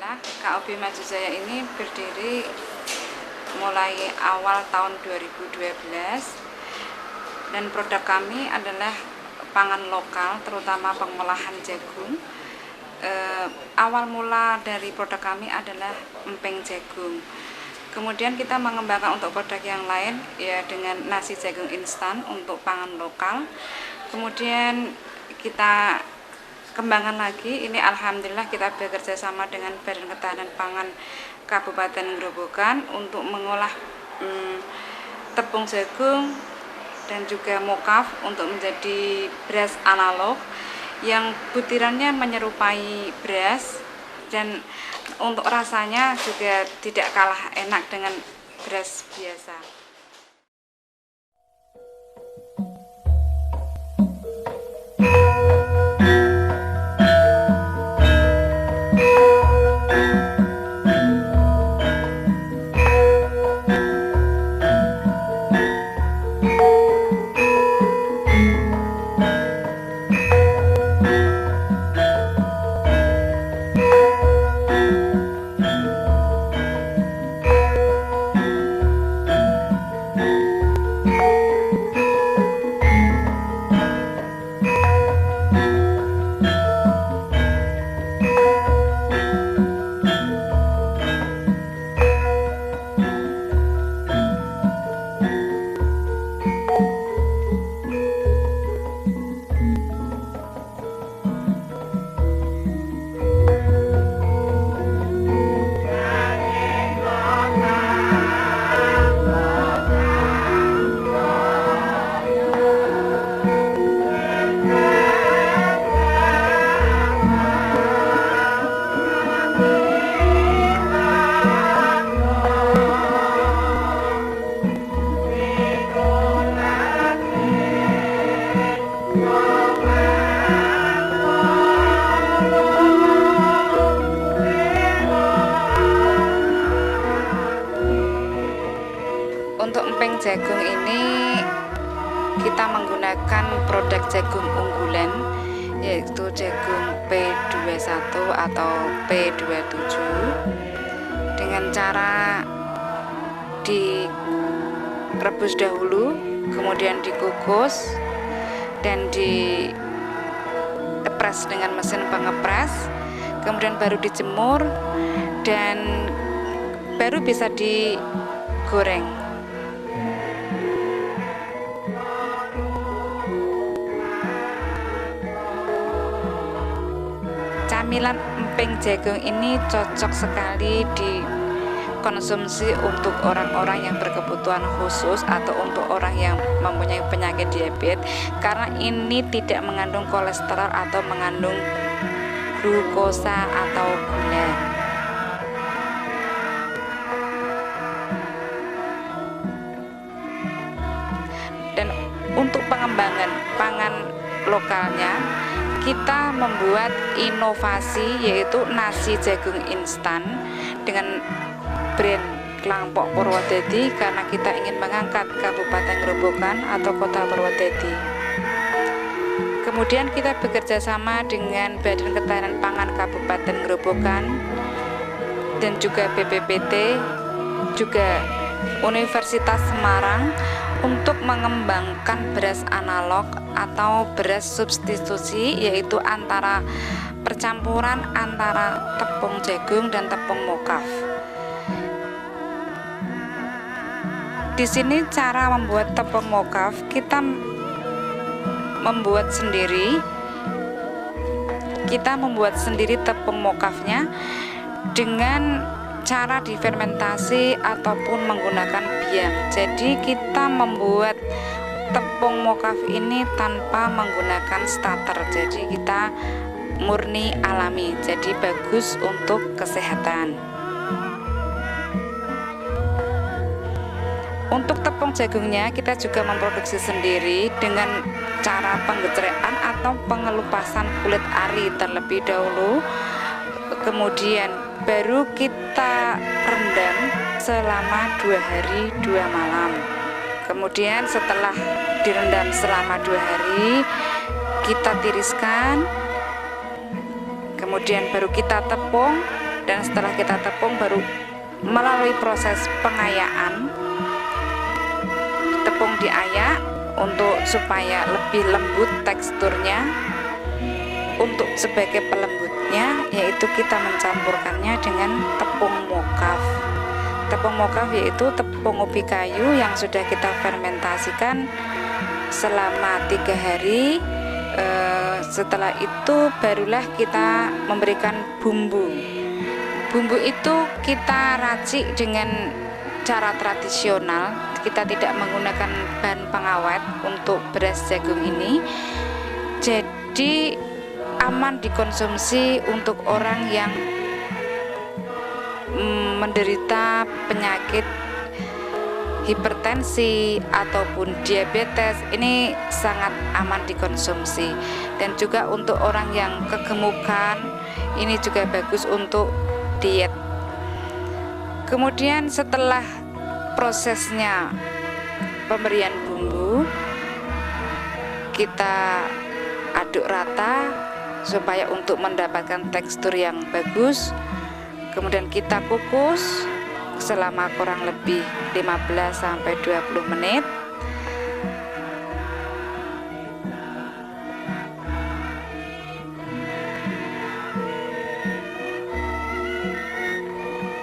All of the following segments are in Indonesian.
Alhamdulillah, KOB Maju Jaya ini berdiri mulai awal tahun 2012 dan produk kami adalah pangan lokal, terutama pengolahan jagung. Awal mula dari produk kami adalah emping jagung. Kemudian kita mengembangkan untuk produk yang lain ya dengan nasi jagung instan untuk pangan lokal. Kemudian kita kembangkan lagi, ini alhamdulillah kita bekerja sama dengan Badan Ketahanan Pangan Kabupaten Grobogan untuk mengolah tepung jagung dan juga mokaf untuk menjadi beras analog yang butirannya menyerupai beras dan untuk rasanya juga tidak kalah enak dengan beras biasa. Untuk emping jagung ini kita menggunakan produk jagung unggulan yaitu jagung P21 atau P27 dengan cara direbus dahulu, kemudian dikukus dan diepres dengan mesin pengepres, kemudian baru dijemur dan baru bisa digoreng. Camilan emping jagung ini cocok sekali dikonsumsi untuk orang-orang yang berkebutuhan khusus atau untuk orang yang mempunyai penyakit diabetes karena ini tidak mengandung kolesterol atau mengandung glukosa atau gula. Dan untuk pengembangan pangan lokalnya kita membuat inovasi yaitu nasi jagung instan dengan brand Klampok Purwodadi karena kita ingin mengangkat Kabupaten Grobogan atau Kota Purwodadi. Kemudian kita bekerja sama dengan Badan Ketahanan Pangan Kabupaten Grobogan dan juga BPPT, juga Universitas Semarang untuk mengembangkan beras analog atau beras substitusi, yaitu antara percampuran antara tepung jagung dan tepung mokaf. Di sini cara membuat tepung mokaf kita membuat sendiri. Kita membuat sendiri tepung mokafnya dengan cara difermentasi ataupun menggunakan biang. Jadi kita membuat tepung mokaf ini tanpa menggunakan starter. Jadi kita murni alami. Jadi bagus untuk kesehatan. Untuk tepung jagungnya kita juga memproduksi sendiri dengan cara penggecerekan atau pengelupasan kulit ari terlebih dahulu. Kemudian baru kita rendam selama 2 hari 2 malam. Kemudian setelah direndam selama 2 hari kita tiriskan, kemudian baru kita tepung dan setelah kita tepung baru melalui proses pengayaan. Tepung diayak untuk supaya lebih lembut teksturnya. Untuk sebagai pelembutnya yaitu kita mencampurkannya dengan tepung mokaf. Tepung mokaf yaitu tepung ubi kayu yang sudah kita fermentasikan selama 3 hari. Setelah itu barulah kita memberikan bumbu. Bumbu itu kita racik dengan cara tradisional. Kita tidak menggunakan bahan pengawet untuk beras jagung ini. Jadi aman dikonsumsi untuk orang yang menderita penyakit hipertensi ataupun diabetes. Ini sangat aman dikonsumsi, dan juga untuk orang yang kegemukan ini juga bagus untuk diet. Kemudian setelah prosesnya pemberian bumbu, kita aduk rata supaya untuk mendapatkan tekstur yang bagus. Kemudian kita kukus selama kurang lebih 15-20 menit.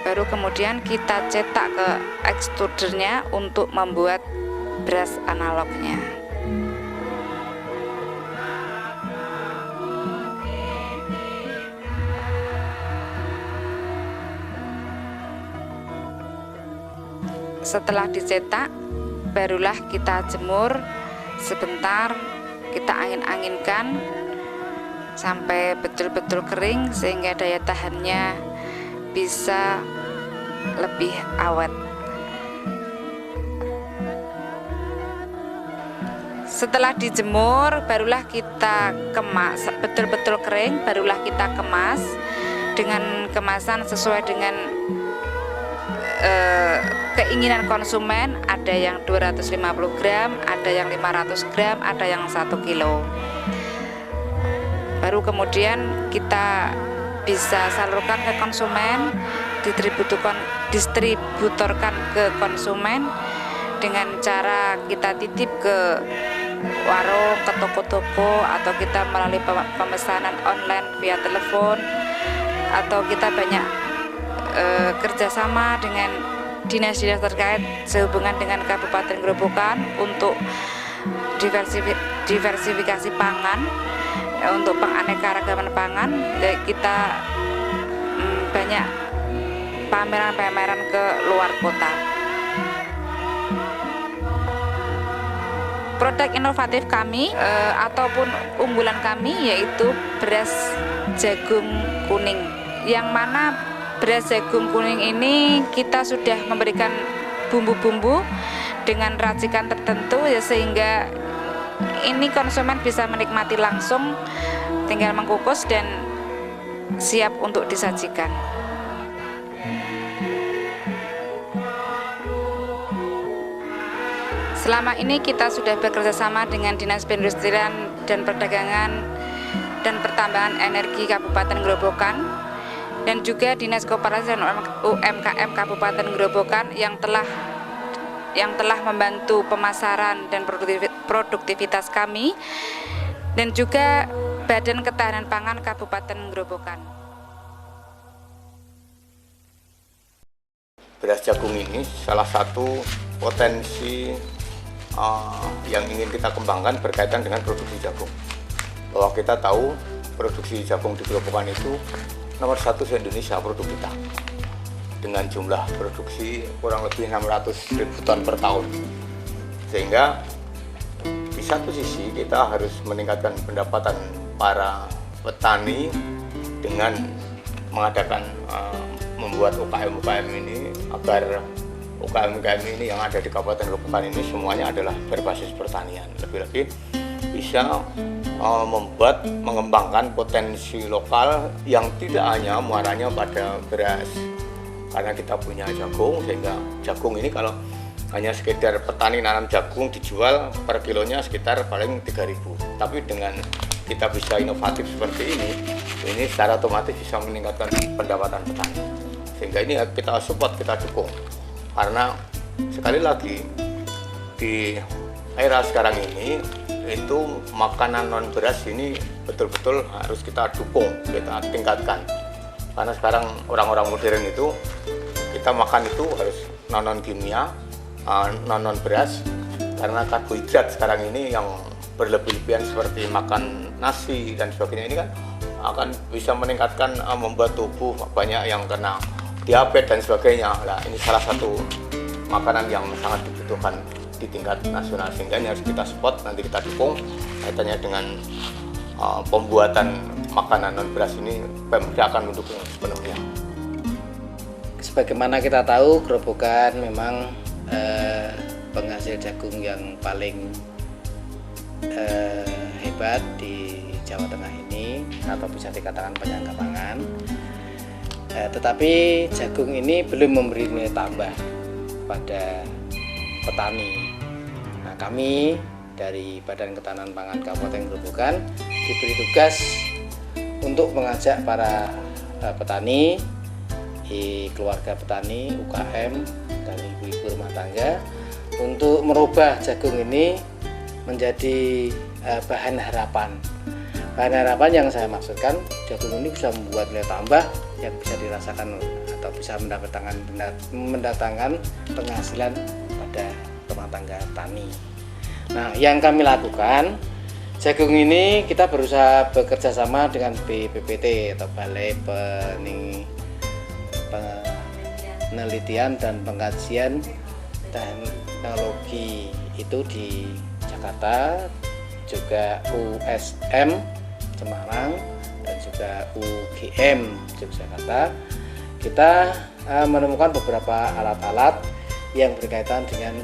Baru kemudian kita cetak ke ekstrudernya untuk membuat beras analognya. Setelah dicetak, barulah kita jemur sebentar, kita angin-anginkan sampai betul-betul kering sehingga daya tahannya bisa lebih awet. Setelah dijemur, barulah kita kemas betul-betul kering, barulah kita kemas dengan kemasan sesuai dengan keinginan konsumen. Ada yang 250 gram, ada yang 500 gram, ada yang 1 kilo. Baru kemudian kita bisa salurkan ke konsumen, distributorkan ke konsumen dengan cara kita titip ke warung, ke toko-toko, atau kita melalui pemesanan online via telepon, atau kita banyak kerjasama dengan dinas-dinas terkait sehubungan dengan Kabupaten Grobogan untuk diversifikasi pangan, untuk penganeka-ragaman pangan. Kita banyak pameran-pameran ke luar kota. Produk inovatif kami ataupun unggulan kami yaitu beras jagung kuning, yang mana beras jagung kuning ini kita sudah memberikan bumbu-bumbu dengan racikan tertentu ya, sehingga ini konsumen bisa menikmati langsung, tinggal mengkukus dan siap untuk disajikan. Selama ini kita sudah bekerjasama dengan Dinas Perindustrian dan Perdagangan dan Pertambangan Energi Kabupaten Grobogan, dan juga Dinas Koperasi dan UMKM Kabupaten Grobogan yang telah membantu pemasaran dan produktivitas kami, dan juga Badan Ketahanan Pangan Kabupaten Grobogan. Beras jagung ini salah satu potensi yang ingin kita kembangkan berkaitan dengan produksi jagung. Bahwa kita tahu produksi jagung di Grobogan itu nomor 1 di Indonesia produk kita, dengan jumlah produksi kurang lebih 600.000 ton per tahun. Sehingga di satu sisi kita harus meningkatkan pendapatan para petani dengan mengadakan membuat UKM ini, agar UKM ini yang ada di Kabupaten Grobogan ini semuanya adalah berbasis pertanian. Lebih-lebih bisa mengembangkan potensi lokal yang tidak hanya muaranya pada beras, karena kita punya jagung, sehingga jagung ini kalau hanya sekedar petani nanam jagung dijual per kilonya sekitar paling 3.000, tapi dengan kita bisa inovatif seperti ini secara otomatis bisa meningkatkan pendapatan petani. Sehingga ini kita support, kita dukung. Karena sekali lagi di era sekarang ini itu makanan non beras ini betul-betul harus kita dukung, kita tingkatkan. Karena sekarang orang-orang modern itu kita makan itu harus non kimia, non beras, karena karbohidrat sekarang ini yang berlebih-lebihan seperti makan nasi dan sebagainya ini kan akan bisa meningkatkan, membuat tubuh banyak yang kena diabetes dan sebagainya. Nah, ini salah satu makanan yang sangat dibutuhkan di tingkat nasional, sehingga ini harus kita support, nanti kita dukung kaitannya dengan pembuatan makanan non beras ini. Pemda akan mendukung sepenuhnya. Sebagaimana kita tahu, Grobogan memang penghasil jagung yang paling hebat di Jawa Tengah ini, atau bisa dikatakan penyangga pangan. Tetapi jagung ini belum memberi nilai tambah pada petani. Nah, kami dari Badan Ketahanan Pangan Kabupaten Grobogan diberi tugas untuk mengajak para petani, keluarga petani, UKM, dan ibu-ibu rumah tangga untuk merubah jagung ini menjadi bahan harapan. Bahan harapan yang saya maksudkan, jagung ini bisa membuat nilai tambah yang bisa dirasakan atau bisa mendatangkan penghasilan pada rumah tangga tani. Nah, yang kami lakukan, jagung ini kita berusaha bekerja sama dengan BPPT atau Balai Penelitian dan Pengkajian Teknologi itu di Jakarta, juga USM Semarang, dan juga UGM Yogyakarta. Kita menemukan beberapa alat-alat yang berkaitan dengan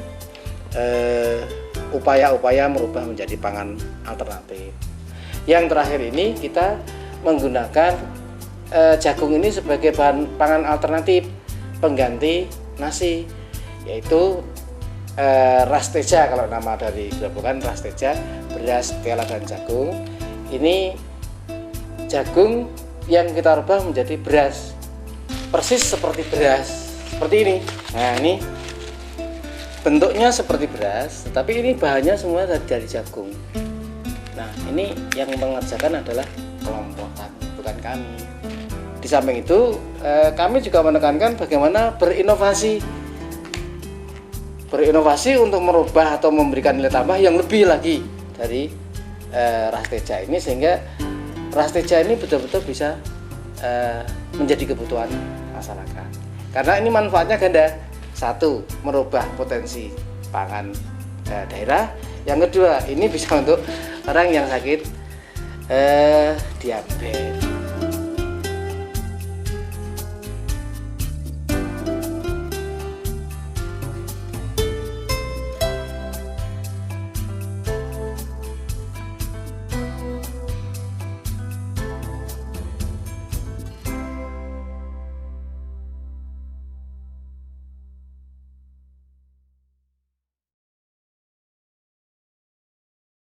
upaya-upaya merubah menjadi pangan alternatif. Yang terakhir ini kita menggunakan jagung ini sebagai bahan pangan alternatif pengganti nasi, yaitu Rasteja. Kalau nama dari Grobogan Rasteja, beras, tela, dan jagung. Ini jagung yang kita rubah menjadi beras, persis seperti beras, seperti ini. Nah, ini bentuknya seperti beras, tetapi ini bahannya semua dari jagung. Nah, ini yang mengerjakan adalah kelompok tani, bukan kami. Di samping itu, kami juga menekankan bagaimana berinovasi untuk merubah atau memberikan nilai tambah yang lebih lagi dari Rasteja ini, sehingga Rasteja ini betul-betul bisa menjadi kebutuhan masyarakat. Karena ini manfaatnya ganda. Satu, merubah potensi pangan daerah. Yang kedua, ini bisa untuk orang yang sakit diabetes.